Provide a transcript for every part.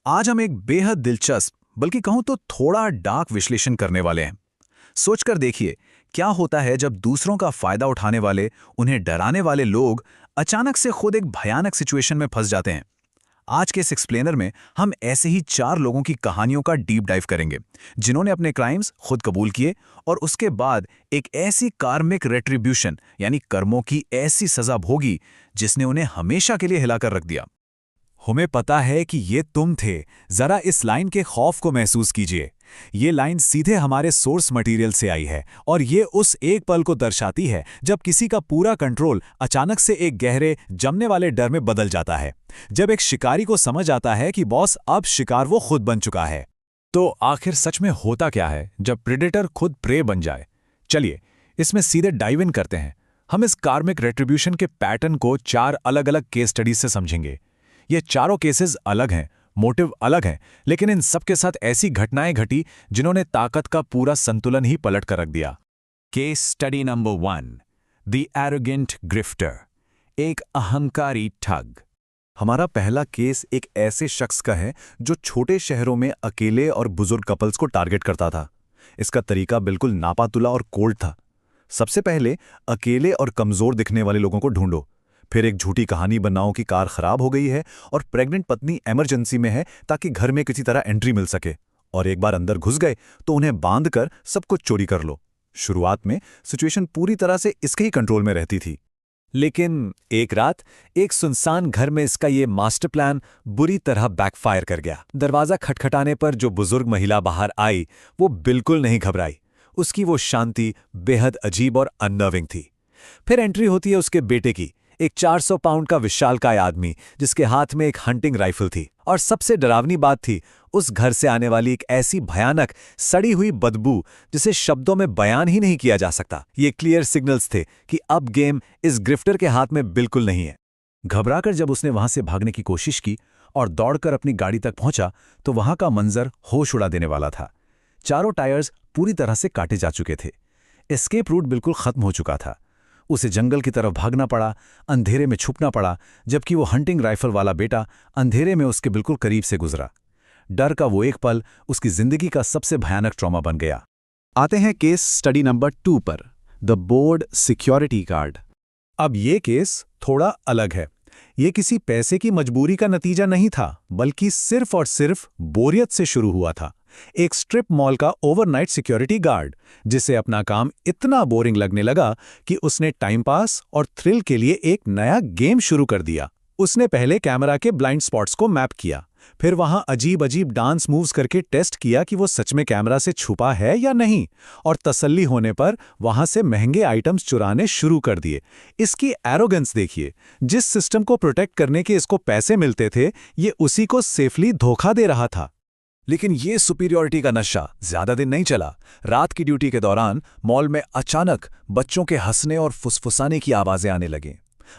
आज हम एक बेहद दिलचस्प बल्कि कहूं तो थोड़ा डार्क विश्लेषण करने वाले हैं। सोचकर देखिए, क्या होता है जब दूसरों का फायदा उठाने वाले, उन्हें डराने वाले लोग अचानक से खुद एक भयानक सिचुएशन में फंस जाते हैं। आज के इस एक्सप्लेनर में हम ऐसे ही 4 लोगों की कहानियों का डीप डाइव करेंगे, जिन्होंने अपने क्राइम्स खुद कबूल किए और उसके बाद एक ऐसी कार्मिक रेट्रिब्यूशन यानी कर्मों की ऐसी सजा भोगी जिसने उन्हें हमेशा के लिए हिलाकर रख दिया। हमें पता है कि ये तुम थे। जरा इस लाइन के खौफ को महसूस कीजिए। ये लाइन सीधे हमारे सोर्स मटेरियल से आई है और ये उस एक पल को दर्शाती है जब किसी का पूरा कंट्रोल अचानक से एक गहरे जमने वाले डर में बदल जाता है। जब एक शिकारी को समझ आता है कि बॉस अब शिकार वो खुद बन चुका है। तो आखिर सच में होता क्या है जब प्रेडेटर खुद प्रे बन जाए? चलिए इसमें सीधे डाइव इन करते हैं। हम इस कार्मिक रेट्रिब्यूशन के पैटर्न को 4 अलग-अलग केस स्टडीज से समझेंगे। ये चारों केसेस अलग हैं, मोटिव अलग हैं, लेकिन इन सबके साथ ऐसी घटनाएं घटी जिन्होंने ताकत का पूरा संतुलन ही पलट कर रख दिया। Case study number 1, the arrogant grifter, एक अहंकारी ठग। हमारा पहला केस एक ऐसे शख्स का है जो छोटे शहरों में अकेले और बुजुर्ग कपल्स को टारगेट करता था। इसका तरीका बिल्कुल नापातुला और कोल्ड था। सबसे पहले अकेले और कमजोर दिखने वाले लोगों को ढूंढो, फिर एक झूठी कहानी बनाओ कि कार खराब हो गई है और प्रेग्नेंट पत्नी इमरजेंसी में है ताकि घर में किसी तरह एंट्री मिल सके, और एक बार अंदर घुस गए तो उन्हें बांध कर सब कुछ चोरी कर लो। शुरुआत में सिचुएशन पूरी तरह से इसके ही कंट्रोल में रहती थी। लेकिन एक रात एक सुनसान घर में इसका ये मास्टर प्लान बुरी तरह बैकफायर कर गया। दरवाजा खटखटाने पर जो बुजुर्ग महिला बाहर आई वो बिल्कुल नहीं घबराई। उसकी वो शांति बेहद अजीब और अननर्विंग थी। फिर एंट्री होती है उसके बेटे की, एक 400 पाउंड का विशालकाय आदमी जिसके हाथ में एक हंटिंग राइफल थी। और सबसे डरावनी बात थी उस घर से आने वाली एक ऐसी भयानक सड़ी हुई बदबू जिसे शब्दों में बयान ही नहीं किया जा सकता। ये क्लियर सिग्नल्स थे कि अब गेम इस ग्रिफ्टर के हाथ में बिल्कुल नहीं है। घबराकर जब उसने वहां से भागने की कोशिश की और दौड़कर अपनी गाड़ी तक पहुंचा तो वहां का मंजर होश उड़ा देने वाला था। चारों टायर्स पूरी तरह से काटे जा चुके थे। एस्केप रूट बिल्कुल खत्म हो चुका था। उसे जंगल की तरफ भागना पड़ा, अंधेरे में छुपना पड़ा, जबकि वो हंटिंग राइफल वाला बेटा अंधेरे में उसके बिल्कुल करीब से गुजरा। डर का वो एक पल उसकी जिंदगी का सबसे भयानक ट्रॉमा बन गया। आते हैं केस स्टडी नंबर 2 पर, द बोर्ड सिक्योरिटी गार्ड। अब ये केस थोड़ा अलग है। ये किसी पैसे की मजबूरी का नतीजा नहीं था, बल्कि सिर्फ और सिर्फ बोरियत से शुरू हुआ था। एक स्ट्रिप मॉल का ओवरनाइट सिक्योरिटी गार्ड, जिसे अपना काम इतना बोरिंग लगने लगा कि उसने टाइम पास और थ्रिल के लिए एक नया गेम शुरू कर दिया। उसने पहले कैमरा के ब्लाइंड स्पॉट्स को मैप किया, फिर वहां अजीब अजीब डांस मूव्स करके टेस्ट किया कि वो सच में कैमरा से छुपा है या नहीं, और तसल्ली होने पर वहां से महंगे आइटम्स चुराने शुरू कर दिए। इसकी एरोगेंस देखिए। जिस सिस्टम को प्रोटेक्ट करने के इसको पैसे मिलते थे, ये उसी को सेफली धोखा दे रहा था। लेकिन ये सुपीरियॉरिटी का नशा ज्यादा दिन नहीं चला। रात की ड्यूटी के दौरान मॉल में अचानक बच्चों के हंसने और फुसफुसाने की आवाजें आने लगीं।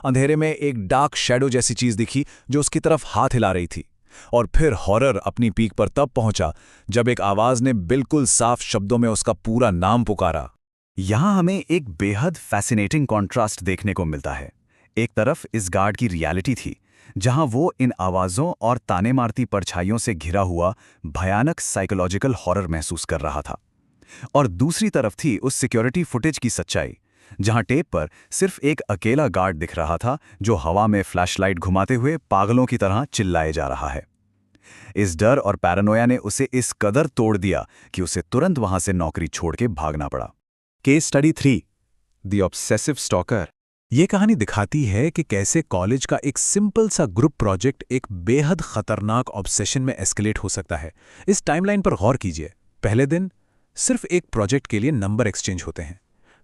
अंधेरे में एक डार्क शैडो जैसी चीज दिखी जो उसकी तरफ हाथ हिला रही थी। और फिर हॉरर अपनी पीक पर तब पहुंचा जब एक आवाज ने बिल्कुल साफ शब्दों में उसका पूरा नाम पुकारा। यहां हमें एक बेहद फैसिनेटिंग कॉन्ट्रास्ट देखने को मिलता है। एक तरफ इस गार्ड की रियलिटी थी, जहां वो इन आवाज़ों और ताने मारती परछाइयों से घिरा हुआ भयानक साइकोलॉजिकल हॉरर महसूस कर रहा था, और दूसरी तरफ थी उस सिक्योरिटी फुटेज की सच्चाई, जहां टेप पर सिर्फ एक अकेला गार्ड दिख रहा था जो हवा में फ्लैशलाइट घुमाते हुए पागलों की तरह चिल्लाए जा रहा है। इस डर और पैरानोया ने उसे इस कदर तोड़ दिया कि उसे तुरंत वहां से नौकरी छोड़ के भागना पड़ा। Case study 3, the obsessive stalker. ये कहानी दिखाती है कि कैसे कॉलेज का एक सिंपल सा ग्रुप प्रोजेक्ट एक बेहद खतरनाक ऑब्सेशन में एस्केलेट हो सकता है। इस टाइमलाइन पर गौर कीजिए। पहले दिन सिर्फ एक प्रोजेक्ट के लिए नंबर एक्सचेंज होते हैं।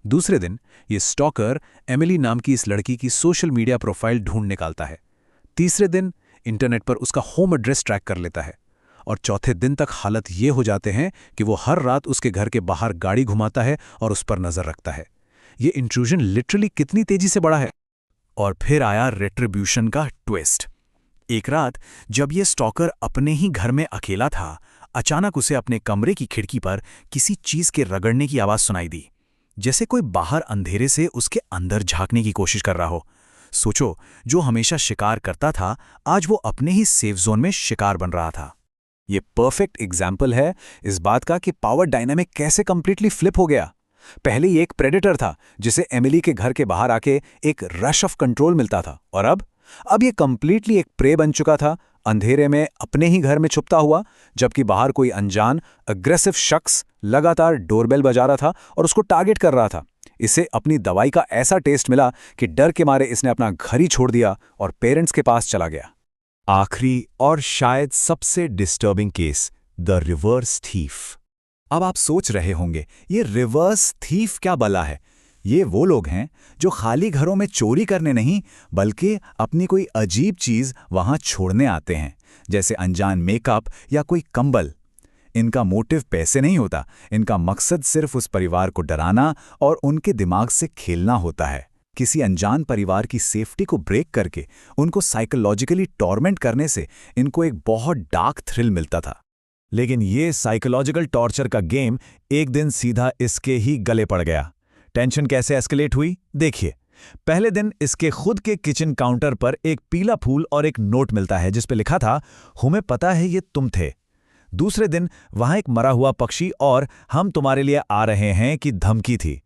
दूसरे दिन ये स्टॉकर एमिली नाम की इस लड़की की सोशल मीडिया प्रोफाइल ढूंढ निकालता है। तीसरे दिन इंटरनेट पर उसका होम एड्रेस ट्रैक कर लेता है। और चौथे दिन तक हालत ये हो जाते हैं कि वो हर रात उसके घर के बाहर गाड़ी घुमाता है और उस पर नजर रखता है। ये इंट्रूजन लिटरली कितनी तेजी से बढ़ा है। और फिर आया रेट्रिब्यूशन का ट्विस्ट। एक रात जब ये स्टॉकर अपने ही घर में अकेला था, अचानक उसे अपने कमरे की खिड़की पर किसी चीज के रगड़ने की आवाज सुनाई दी, जैसे कोई बाहर अंधेरे से उसके अंदर झांकने की कोशिश कर रहा हो। सोचो, जो हमेशा शिकार करता था आज वो अपने ही सेफ जोन में शिकार बन रहा था। ये परफेक्ट एग्जाम्पल है इस बात का कि पावर डायनामिक कैसे कंप्लीटली फ्लिप हो गया। पहले ये एक प्रेडेटर था जिसे एमिली के घर के बाहर आके एक रश ऑफ कंट्रोल मिलता था, और अब ये कंप्लीटली एक प्रे बन चुका था, अंधेरे में अपने ही घर में छुपता हुआ, जबकि बाहर कोई अनजान अग्रेसिव शख्स लगातार डोरबेल बजा रहा था और उसको टारगेट कर रहा था। इसे अपनी दवाई का ऐसा टेस्ट मिला कि डर के मारे इसने अपना घर ही छोड़ दिया और पेरेंट्स के पास चला गया। आखिरी और शायद सबसे disturbing case, the reverse thief. अब आप सोच रहे होंगे ये रिवर्स थीफ क्या बला है। ये वो लोग हैं जो खाली घरों में चोरी करने नहीं बल्कि अपनी कोई अजीब चीज वहां छोड़ने आते हैं, जैसे अनजान मेकअप या कोई कंबल। इनका मोटिव पैसे नहीं होता, इनका मकसद सिर्फ उस परिवार को डराना और उनके दिमाग से खेलना होता है। किसी अनजान परिवार की सेफ्टी को ब्रेक करके उनको साइकोलॉजिकली टॉर्मेंट करने से इनको एक बहुत डार्क थ्रिल मिलता था। लेकिन ये साइकोलॉजिकल टॉर्चर का गेम एक दिन सीधा इसके ही गले पड़ गया। टेंशन कैसे एस्केलेट हुई देखिए। पहले दिन इसके खुद के किचन काउंटर पर एक पीला फूल और एक नोट मिलता है जिस पे लिखा था, हमें पता है ये तुम थे। दूसरे दिन वहां एक मरा हुआ पक्षी और हम तुम्हारे लिए आ रहे हैं की धमकी थी।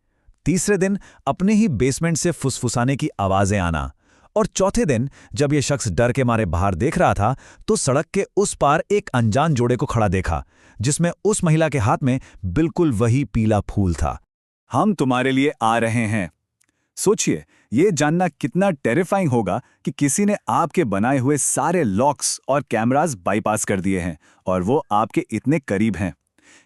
तीसरे दिन अपने ही बेसमेंट से फुसफुसाने की आवाजें आना। और चौथे दिन जब यह शख्स डर के मारे बाहर देख रहा था तो सड़क के उस पार एक अनजान जोड़े को खड़ा देखा, जिसमें उस महिला के हाथ में बिल्कुल वही पीला फूल था। हम तुम्हारे लिए आ रहे हैं। सोचिए, ये जानना कितना टेरिफाइंग होगा कि किसी ने आपके बनाए हुए सारे लॉक्स और कैमरास बाईपास कर दिए हैं और वो आपके इतने करीब हैं।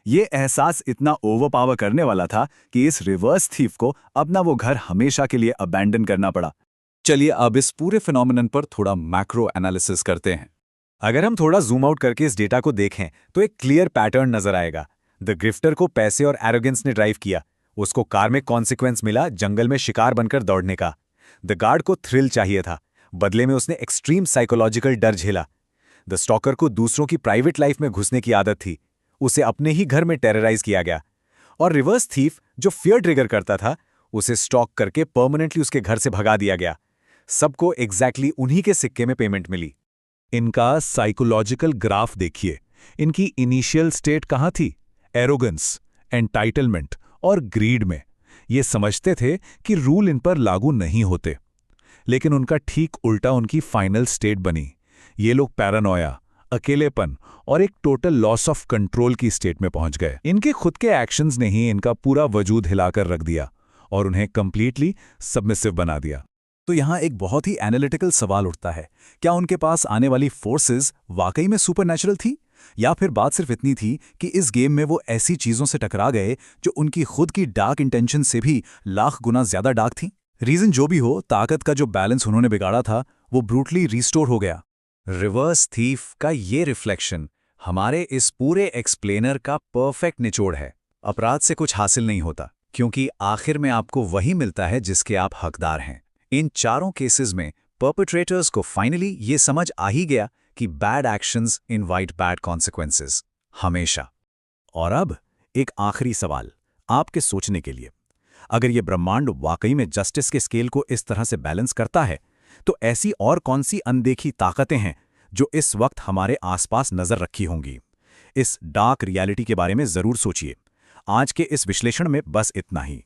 ये एहसास इतना ओवरपावर करने वाला था कि इस रिवर्स थीफ को अपना वो घर हमेशा के लिए अबैंडन करना पड़ा। चलिए अब इस पूरे फिनोमिनन पर थोड़ा मैक्रो एनालिसिस करते हैं। अगर हम थोड़ा जूम आउट करके इस डेटा को देखें तो एक क्लियर पैटर्न नजर आएगा। द ग्रिफ्टर को पैसे और एरोगेंस ने ड्राइव किया। उसको कार में कॉन्सिक्वेंस मिला जंगल में शिकार बनकर दौड़ने का। द गार्ड को थ्रिल चाहिए था, बदले में उसने एक्सट्रीम साइकोलॉजिकल डर झेला। द स्टॉकर को दूसरों की प्राइवेट लाइफ में घुसने की आदत थी, उसे अपने ही घर में टेरराइज किया गया। और रिवर्स थीफ जो फियर ट्रिगर करता था, उसे स्टॉक करके परमानेंटली उसके घर से भगा दिया गया। सबको एग्जैक्टली उन्हीं के सिक्के में पेमेंट मिली। इनका साइकोलॉजिकल ग्राफ देखिए। इनकी इनिशियल स्टेट कहाँ थी? एरोगेंस, एंटाइटलमेंट और ग्रीड में। ये समझते थे कि रूल इन पर लागू नहीं होते, लेकिन उनका ठीक उल्टा उनकी फाइनल स्टेट बनी। ये लोग पैरानोया, अकेलेपन और एक टोटल लॉस ऑफ कंट्रोल की स्टेट में पहुंच गए। इनके खुद के एक्शंस ने ही इनका पूरा वजूद हिलाकर रख दिया और उन्हें कंप्लीटली सबमिसिव बना दिया। तो यहाँ एक बहुत ही एनालिटिकल सवाल उठता है, क्या उनके पास आने वाली फोर्सेस वाकई में सुपरनैचुरल थी, या फिर बात सिर्फ इतनी थी कि इस गेम में वो ऐसी चीजों से टकरा गए जो उनकी खुद की डार्क इंटेंशन से भी लाख गुना ज्यादा डार्क थी? रीजन जो भी हो, ताकत का जो बैलेंस उन्होंने बिगाड़ा था वो ब्रूटली रिस्टोर हो गया। रिवर्स थीफ का ये रिफ्लेक्शन हमारे इस पूरे एक्सप्लेनर का परफेक्ट निचोड़ है। अपराध से कुछ हासिल नहीं होता, क्योंकि आखिर में आपको वही मिलता है जिसके आप हकदार हैं। इन चारों केसेस में परपेट्रेटर्स को फाइनली ये समझ आ ही गया कि bad actions invite bad consequences, हमेशा। और अब एक आखिरी सवाल आपके सोचने के लिए। अगर ये ब्रह्मांड वाकई में जस्टिस के स्केल को इस तरह से बैलेंस करता है, तो ऐसी और कौन सी अनदेखी ताकतें हैं जो इस वक्त हमारे आसपास नजर रखी होंगी? इस डार्क रियलिटी के बारे में जरूर सोचिए। आज के इस विश्लेषण में बस इतना ही।